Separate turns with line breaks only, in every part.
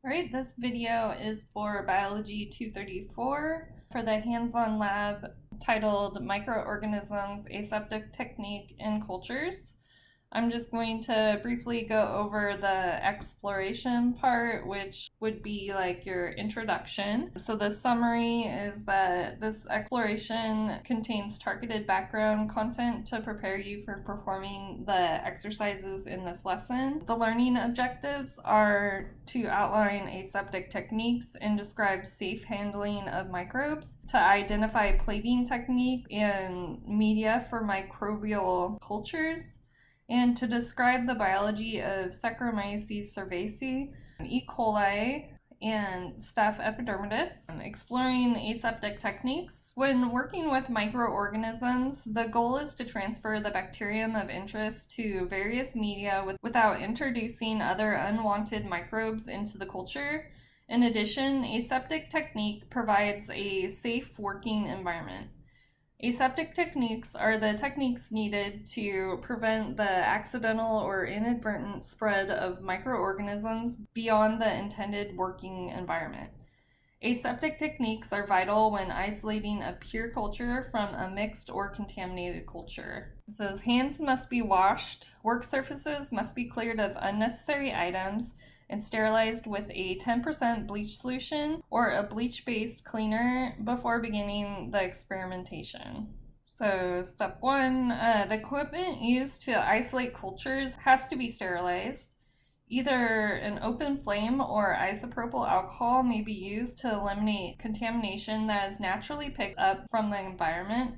Alright, this video is for Biology 234 for the hands-on lab titled Microorganisms, Aseptic Technique in Cultures. I'm just going to briefly go over the exploration part, which would be like your introduction. So the summary is that this exploration contains targeted background content to prepare you for performing the exercises in this lesson. The learning objectives are to outline aseptic techniques and describe safe handling of microbes, to identify plating technique and media for microbial cultures, and to describe the biology of Saccharomyces cerevisiae, E. coli, and Staph epidermidis. Exploring aseptic techniques. When working with microorganisms, the goal is to transfer the bacterium of interest to various media without introducing other unwanted microbes into the culture. In addition, aseptic technique provides a safe working environment. Aseptic techniques are the techniques needed to prevent the accidental or inadvertent spread of microorganisms beyond the intended working environment. Aseptic techniques are vital when isolating a pure culture from a mixed or contaminated culture. It says hands must be washed, work surfaces must be cleared of unnecessary items, and sterilized with a 10% bleach solution or a bleach-based cleaner before beginning the experimentation. So step one, the equipment used to isolate cultures has to be sterilized. Either an open flame or isopropyl alcohol may be used to eliminate contamination that is naturally picked up from the environment.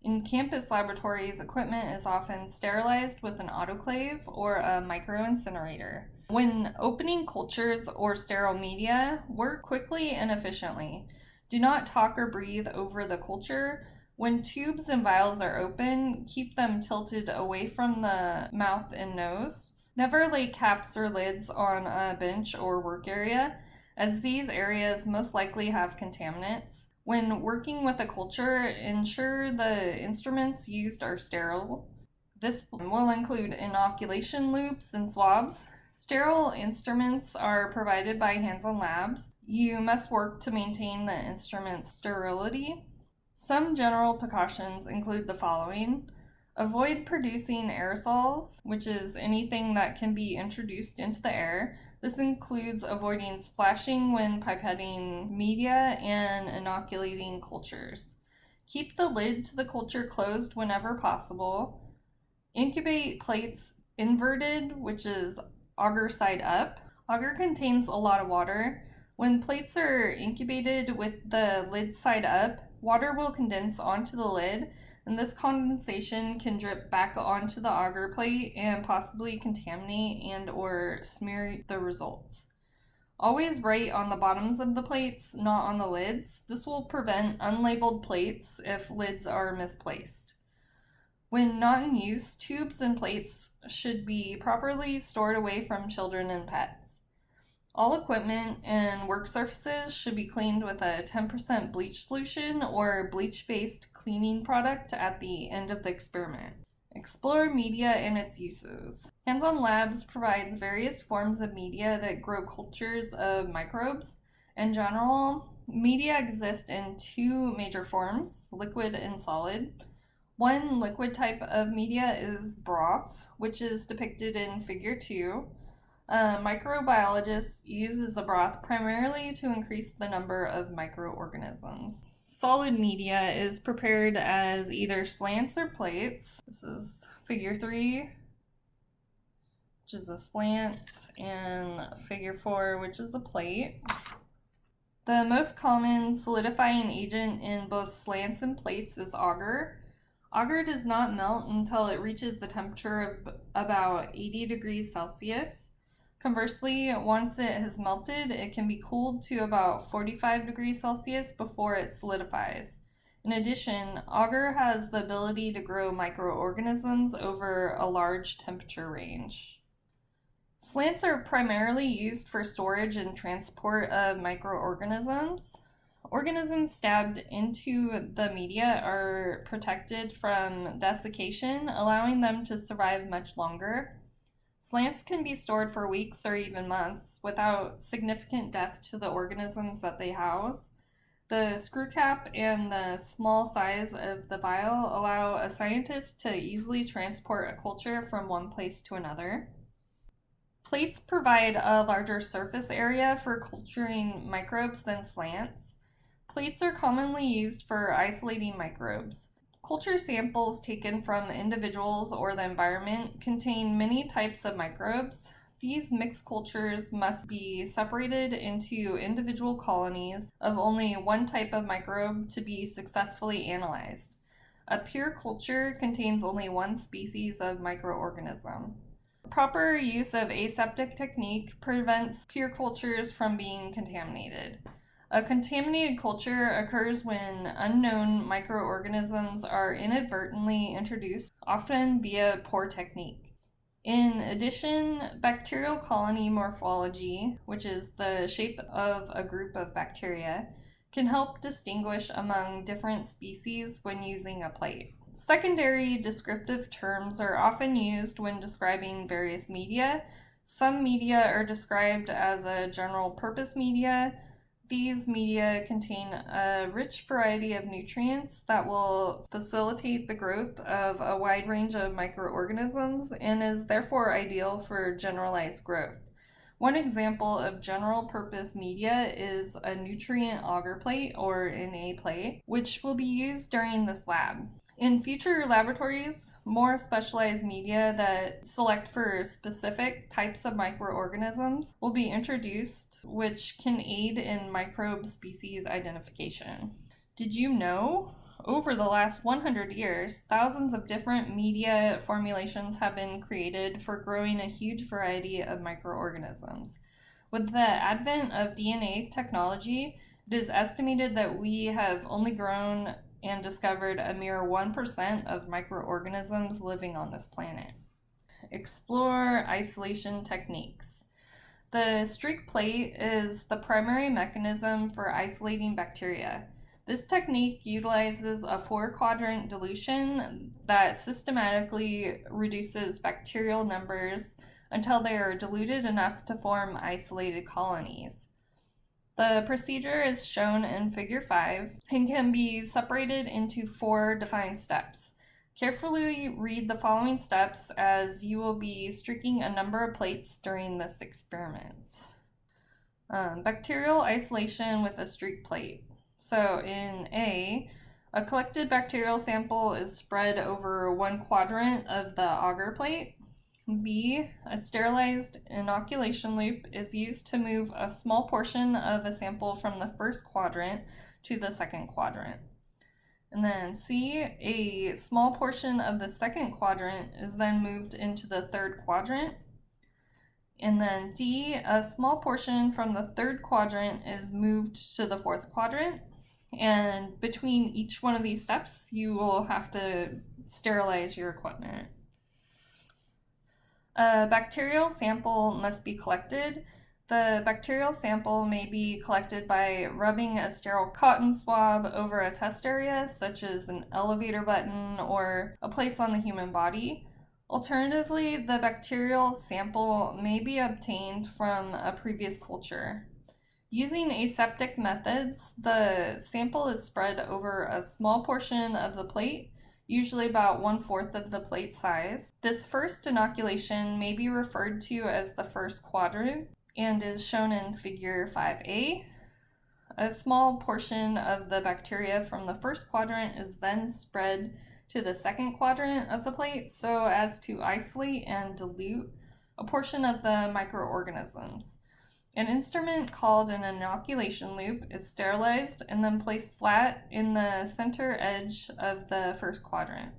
In campus laboratories, equipment is often sterilized with an autoclave or a microincinerator. When opening cultures or sterile media, work quickly and efficiently. Do not talk or breathe over the culture. When tubes and vials are open, keep them tilted away from the mouth and nose. Never lay caps or lids on a bench or work area, as these areas most likely have contaminants. When working with a culture, ensure the instruments used are sterile. This will include inoculation loops and swabs. Sterile instruments are provided by hands-on labs. You must work to maintain the instrument's sterility. Some general precautions include the following. Avoid producing aerosols, which is anything that can be introduced into the air. This includes avoiding splashing when pipetting media and inoculating cultures. Keep the lid to the culture closed whenever possible. Incubate plates inverted, which is agar side up. Agar contains a lot of water. When plates are incubated with the lid side up, water will condense onto the lid, and this condensation can drip back onto the agar plate and possibly contaminate and or smear the results. Always write on the bottoms of the plates, not on the lids. This will prevent unlabeled plates if lids are misplaced. When not in use, tubes and plates should be properly stored away from children and pets. All equipment and work surfaces should be cleaned with a 10% bleach solution or bleach-based cleaning product at the end of the experiment. Explore media and its uses. Hands-on Labs provides various forms of media that grow cultures of microbes. In general, media exist in two major forms, liquid and solid. One liquid type of media is broth, which is depicted in Figure 2. A microbiologist uses a broth primarily to increase the number of microorganisms. Solid media is prepared as either slants or plates. This is Figure 3, which is a slant, and Figure 4, which is a plate. The most common solidifying agent in both slants and plates is agar. Agar does not melt until it reaches the temperature of about 80 degrees Celsius. Conversely, once it has melted, it can be cooled to about 45 degrees Celsius before it solidifies. In addition, agar has the ability to grow microorganisms over a large temperature range. Slants are primarily used for storage and transport of microorganisms. Organisms stabbed into the media are protected from desiccation, allowing them to survive much longer. Slants can be stored for weeks or even months without significant death to the organisms that they house. The screw cap and the small size of the vial allow a scientist to easily transport a culture from one place to another. Plates provide a larger surface area for culturing microbes than slants. Plates are commonly used for isolating microbes. Culture samples taken from individuals or the environment contain many types of microbes. These mixed cultures must be separated into individual colonies of only one type of microbe to be successfully analyzed. A pure culture contains only one species of microorganism. Proper use of aseptic technique prevents pure cultures from being contaminated. A contaminated culture occurs when unknown microorganisms are inadvertently introduced, often via poor technique. In addition, bacterial colony morphology, which is the shape of a group of bacteria, can help distinguish among different species when using a plate. Secondary descriptive terms are often used when describing various media. Some media are described as a general purpose media. These media contain a rich variety of nutrients that will facilitate the growth of a wide range of microorganisms and is therefore ideal for generalized growth. One example of general purpose media is a nutrient agar plate or an A plate, which will be used during this lab. In future laboratories, more specialized media that select for specific types of microorganisms will be introduced, which can aid in microbe species identification. Did you know? Over the last 100 years, thousands of different media formulations have been created for growing a huge variety of microorganisms. With the advent of DNA technology, it is estimated that we have only grown and discovered a mere 1% of microorganisms living on this planet. Explore isolation techniques. The streak plate is the primary mechanism for isolating bacteria. This technique utilizes a 4-quadrant dilution that systematically reduces bacterial numbers until they are diluted enough to form isolated colonies. The procedure is shown in Figure 5 and can be separated into 4 defined steps. Carefully read the following steps as you will be streaking a number of plates during this experiment. Bacterial isolation with a streak plate. So in A, a collected bacterial sample is spread over 1 quadrant of the agar plate. B, a sterilized inoculation loop is used to move a small portion of a sample from the first quadrant to the second quadrant. And then C, a small portion of the second quadrant is then moved into the third quadrant. And then D, a small portion from the third quadrant is moved to the fourth quadrant. And between each one of these steps, you will have to sterilize your equipment. A bacterial sample must be collected. The bacterial sample may be collected by rubbing a sterile cotton swab over a test area, such as an elevator button or a place on the human body. Alternatively, the bacterial sample may be obtained from a previous culture. Using aseptic methods, the sample is spread over a small portion of the plate, usually about 1/4 of the plate size. This first inoculation may be referred to as the first quadrant and is shown in Figure 5A. A small portion of the bacteria from the first quadrant is then spread to the second quadrant of the plate so as to isolate and dilute a portion of the microorganisms. An instrument called an inoculation loop is sterilized and then placed flat in the center edge of the first quadrant.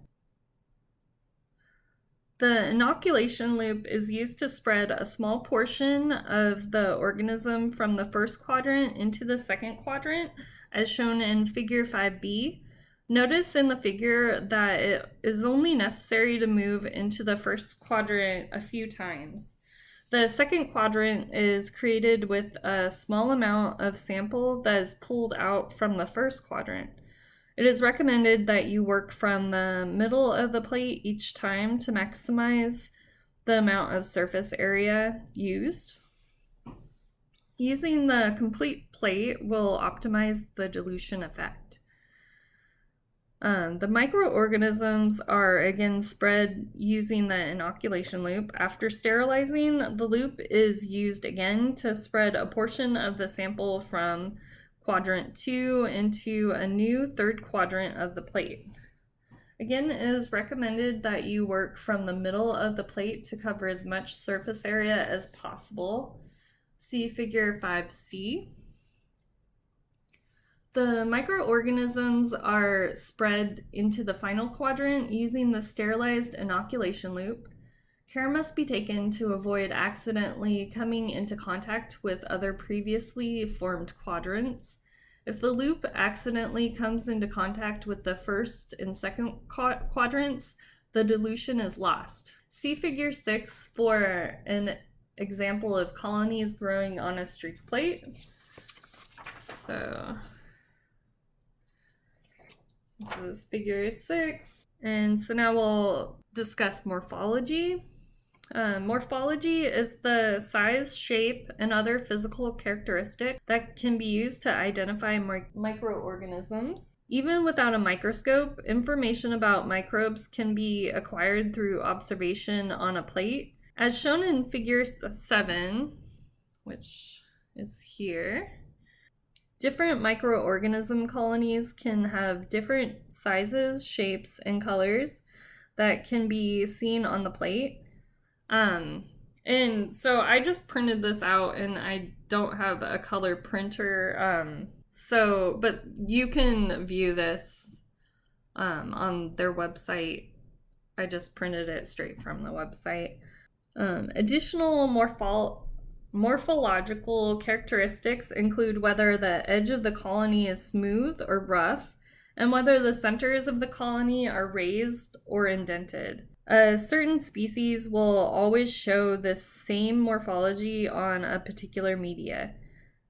The inoculation loop is used to spread a small portion of the organism from the first quadrant into the second quadrant, as shown in Figure 5B. Notice in the figure that it is only necessary to move into the first quadrant a few times. The second quadrant is created with a small amount of sample that is pulled out from the first quadrant. It is recommended that you work from the middle of the plate each time to maximize the amount of surface area used. Using the complete plate will optimize the dilution effect. The microorganisms are again spread using the inoculation loop. After sterilizing, the loop is used again to spread a portion of the sample from quadrant 2 into a new third quadrant of the plate. Again, it is recommended that you work from the middle of the plate to cover as much surface area as possible. See figure 5C. The microorganisms are spread into the final quadrant using the sterilized inoculation loop. Care must be taken to avoid accidentally coming into contact with other previously formed quadrants. If the loop accidentally comes into contact with the first and second quadrants, the dilution is lost. See figure 6 for an example of colonies growing on a streak plate. So this is figure 6. And so now we'll discuss morphology. Morphology is the size, shape, and other physical characteristics that can be used to identify microorganisms. Even without a microscope, information about microbes can be acquired through observation on a plate. As shown in figure 7, which is here, different microorganism colonies can have different sizes, shapes, and colors that can be seen on the plate. And so I just printed this out and I don't have a color printer. But you can view this on their website. I just printed it straight from the website. Additional morphological characteristics include whether the edge of the colony is smooth or rough, and whether the centers of the colony are raised or indented. Certain species will always show this same morphology on a particular media.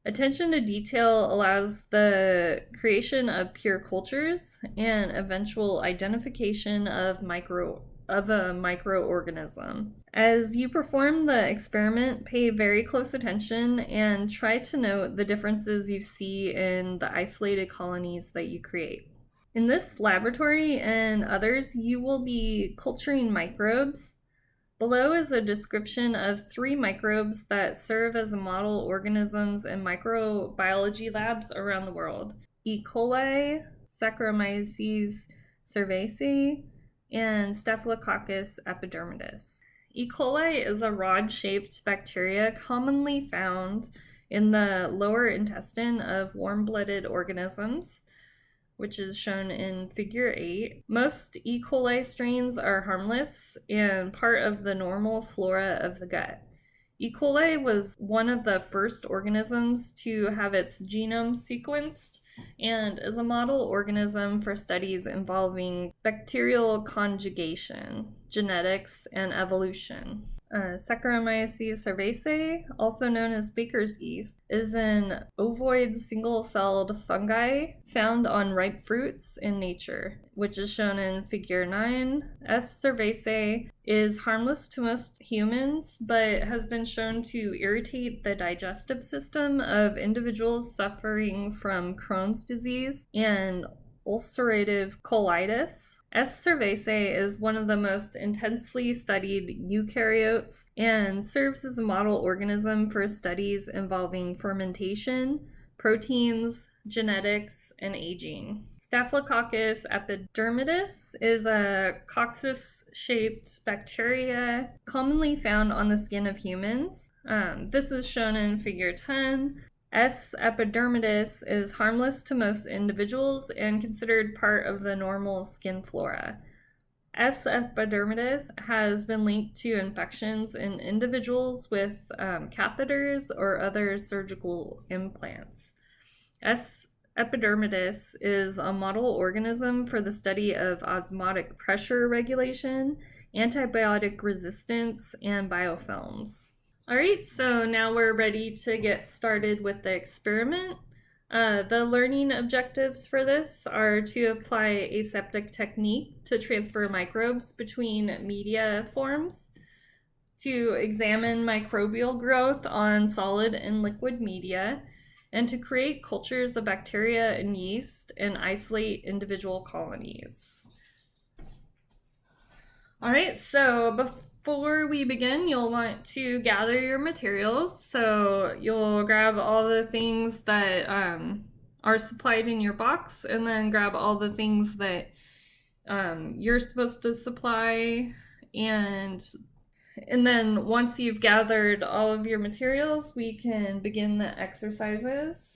Attention to detail allows the creation of pure cultures and eventual identification of a microorganism. As you perform the experiment, pay very close attention and try to note the differences you see in the isolated colonies that you create. In this laboratory and others, you will be culturing microbes. Below is a description of 3 microbes that serve as model organisms in microbiology labs around the world: E. coli, Saccharomyces cerevisiae, and Staphylococcus epidermidis. E. coli is a rod-shaped bacteria commonly found in the lower intestine of warm-blooded organisms, which is shown in figure 8. Most E. coli strains are harmless and part of the normal flora of the gut. E. coli was one of the first organisms to have its genome sequenced and is a model organism for studies involving bacterial conjugation, genetics, and evolution. Saccharomyces cerevisiae, also known as baker's yeast, is an ovoid single-celled fungi found on ripe fruits in nature, which is shown in figure 9. S. cerevisiae is harmless to most humans, but has been shown to irritate the digestive system of individuals suffering from Crohn's disease and ulcerative colitis. S. cerevisiae is one of the most intensely studied eukaryotes and serves as a model organism for studies involving fermentation, proteins, genetics, and aging. Staphylococcus epidermidis is a coccyx-shaped bacteria commonly found on the skin of humans. This is shown in figure 10. S. epidermidis is harmless to most individuals and considered part of the normal skin flora. S. epidermidis has been linked to infections in individuals with catheters or other surgical implants. S. epidermidis is a model organism for the study of osmotic pressure regulation, antibiotic resistance, and biofilms. All right, so now we're ready to get started with the experiment. The learning objectives for this are to apply aseptic technique to transfer microbes between media forms, to examine microbial growth on solid and liquid media, and to create cultures of bacteria and yeast and isolate individual colonies. All right, so before we begin, you'll want to gather your materials. So you'll grab all the things that are supplied in your box, and then grab all the things that you're supposed to supply. And then once you've gathered all of your materials, we can begin the exercises.